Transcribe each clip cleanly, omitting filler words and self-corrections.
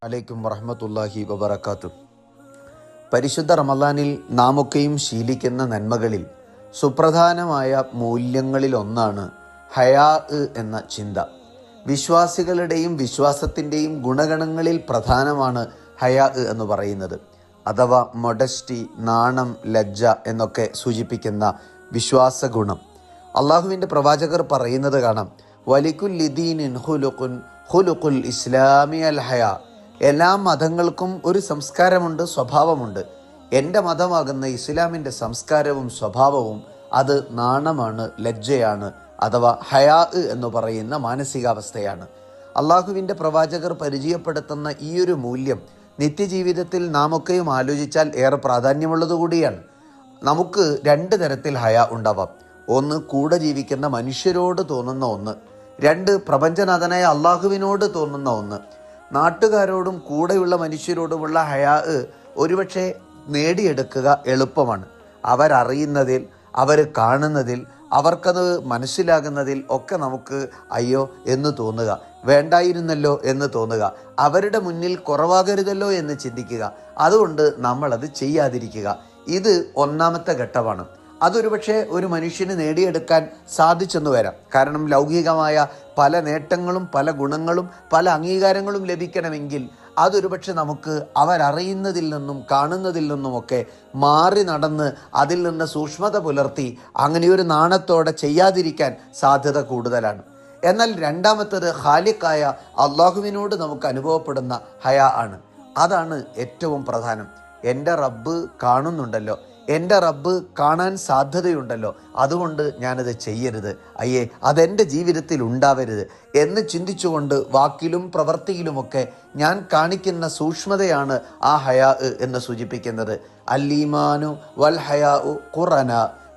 അലൈക്കും വറഹ്മത്തുള്ളാഹി വബറകാതുഹു. പരിശുദ്ധ റമളാനിൽ നാമൊക്കെയും ശീലിക്കുന്ന നന്മകളിൽ സുപ്രധാനമായ മൂല്യങ്ങളിൽ ഒന്നാണ് ഹയാ എന്ന ചിന്ത. വിശ്വാസികളുടെയും വിശ്വാസത്തിൻ്റെയും ഗുണഗണങ്ങളിൽ പ്രധാനമാണ് ഹയാ എന്ന് പറയുന്നത്. അഥവാ മൊഡസ്റ്റി, നാണം, ലജ്ജ എന്നൊക്കെ സൂചിപ്പിക്കുന്ന വിശ്വാസ ഗുണം. അള്ളാഹുവിൻ്റെ പ്രവാചകർ പറയുന്നത് കാണാം, വലികുല്ലി ദീനിൻ ഖുലുഖുൽ ഇസ്ലാമി അൽ ഹയാ. എല്ലാ മതങ്ങൾക്കും ഒരു സംസ്കാരമുണ്ട്, സ്വഭാവമുണ്ട്. എൻ്റെ മതമാകുന്ന ഇസ്ലാമിൻ്റെ സംസ്കാരവും സ്വഭാവവും അത് നാണമാണ്, ലജ്ജയാണ്, അഥവാ ഹയാ എന്ന് പറയുന്ന മാനസികാവസ്ഥയാണ്. അള്ളാഹുവിൻ്റെ പ്രവാചകർ പരിചയപ്പെടുത്തുന്ന ഈ ഒരു മൂല്യം നിത്യജീവിതത്തിൽ നാമൊക്കെയും ആലോചിച്ചാൽ ഏറെ പ്രാധാന്യമുള്ളതുകൂടിയാണ്. നമുക്ക് രണ്ട് തരത്തിൽ ഹയാ ഉണ്ടാവാം. ഒന്ന്, കൂടെ ജീവിക്കുന്ന മനുഷ്യരോട് തോന്നുന്ന ഒന്ന്. രണ്ട്, പ്രപഞ്ചനാഥനായ അള്ളാഹുവിനോട് തോന്നുന്ന ഒന്ന്. നാട്ടുകാരോടും കൂടെയുള്ള മനുഷ്യരോടുമുള്ള ഹയാ ഒരുപക്ഷെ നേടിയെടുക്കുക എളുപ്പമാണ്. അവരറിയുന്നതിൽ, അവർ കാണുന്നതിൽ, അവർക്കത് മനസ്സിലാകുന്നതിൽ ഒക്കെ നമുക്ക് അയ്യോ എന്ന് തോന്നുക, വേണ്ടായിരുന്നല്ലോ എന്ന് തോന്നുക, അവരുടെ മുന്നിൽ കുറവാകരുതല്ലോ എന്ന് ചിന്തിക്കുക. അതുകൊണ്ട് നമ്മളത് ചെയ്യാതിരിക്കുക. ഇത് ഒന്നാമത്തെ ഘട്ടമാണ്. അതൊരു പക്ഷേ ഒരു മനുഷ്യന് നേടിയെടുക്കാൻ സാധിച്ചെന്ന് വരാം. കാരണം ലൗകികമായ പല നേട്ടങ്ങളും പല ഗുണങ്ങളും പല അംഗീകാരങ്ങളും ലഭിക്കണമെങ്കിൽ അതൊരു പക്ഷെ നമുക്ക് അവരറിയുന്നതിൽ നിന്നും കാണുന്നതിൽ നിന്നുമൊക്കെ മാറി നടന്ന് അതിൽ നിന്ന് സൂക്ഷ്മത പുലർത്തി അങ്ങനെയൊരു നാണത്തോടെ ചെയ്യാതിരിക്കാൻ സാധ്യത കൂടുതലാണ്. എന്നാൽ രണ്ടാമത്തേത് ഖാലിഖായ അള്ളാഹുവിനോട് നമുക്ക് അനുഭവപ്പെടുന്ന ഹയാ ആണ്. അതാണ് ഏറ്റവും പ്രധാനം. എൻ്റെ റബ്ബ് കാണുന്നുണ്ടല്ലോ, എൻ്റെ റബ്ബ് കാണാൻ സാധ്യതയുണ്ടല്ലോ, അതുകൊണ്ട് ഞാനത് ചെയ്യരുത്, അയ്യേ അതെൻ്റെ ജീവിതത്തിൽ ഉണ്ടാവരുത് എന്ന് ചിന്തിച്ചുകൊണ്ട് വാക്കിലും പ്രവൃത്തിയിലുമൊക്കെ ഞാൻ കാണിക്കുന്ന സൂക്ഷ്മതയാണ് ആ ഹയാ എന്ന് സൂചിപ്പിക്കുന്നത്. അല്ലീമാനു വൽ ഹയാ ഖുറന.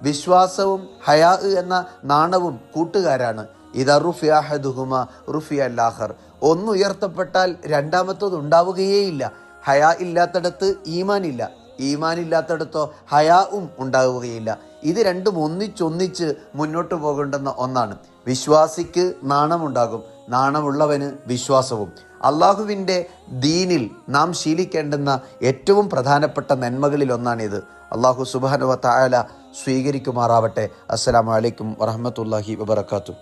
വിശ്വാസവും ഹയാ എന്ന നാണവും കൂട്ടുകാരാണ്. ഇദാ റുഫിയ അഹദുഹുമ റുഫിയ അൽ-ആഖർ. ഒന്ന് ഉയർത്തപ്പെട്ടാൽ രണ്ടാമത്തത് ഉണ്ടാവുകയേയില്ല. ഹയാ ഇല്ലാത്തടത്ത് ഈമാൻ ഇല്ല, ഈമാൻ ഇല്ലാത്തടത്തോ ഹയാവും ഉണ്ടാവുകയില്ല. ഇത് രണ്ടും ഒന്നിച്ചൊന്നിച്ച് മുന്നോട്ട് പോകേണ്ടുന്ന ഒന്നാണ്. വിശ്വാസിക്ക് നാണമുണ്ടാകും, നാണമുള്ളവന് വിശ്വാസവും. അള്ളാഹുവിൻ്റെ ദീനിൽ നാം ശീലിക്കേണ്ടുന്ന ഏറ്റവും പ്രധാനപ്പെട്ട നന്മകളിൽ ഒന്നാണിത്. അള്ളാഹു സുബ്ഹാനഹു വ തആല സ്വീകരിക്കുമാറാവട്ടെ. അസ്സലാമു അലൈക്കും വറഹ്മത്തുള്ളാഹി വബറകാതുഹു.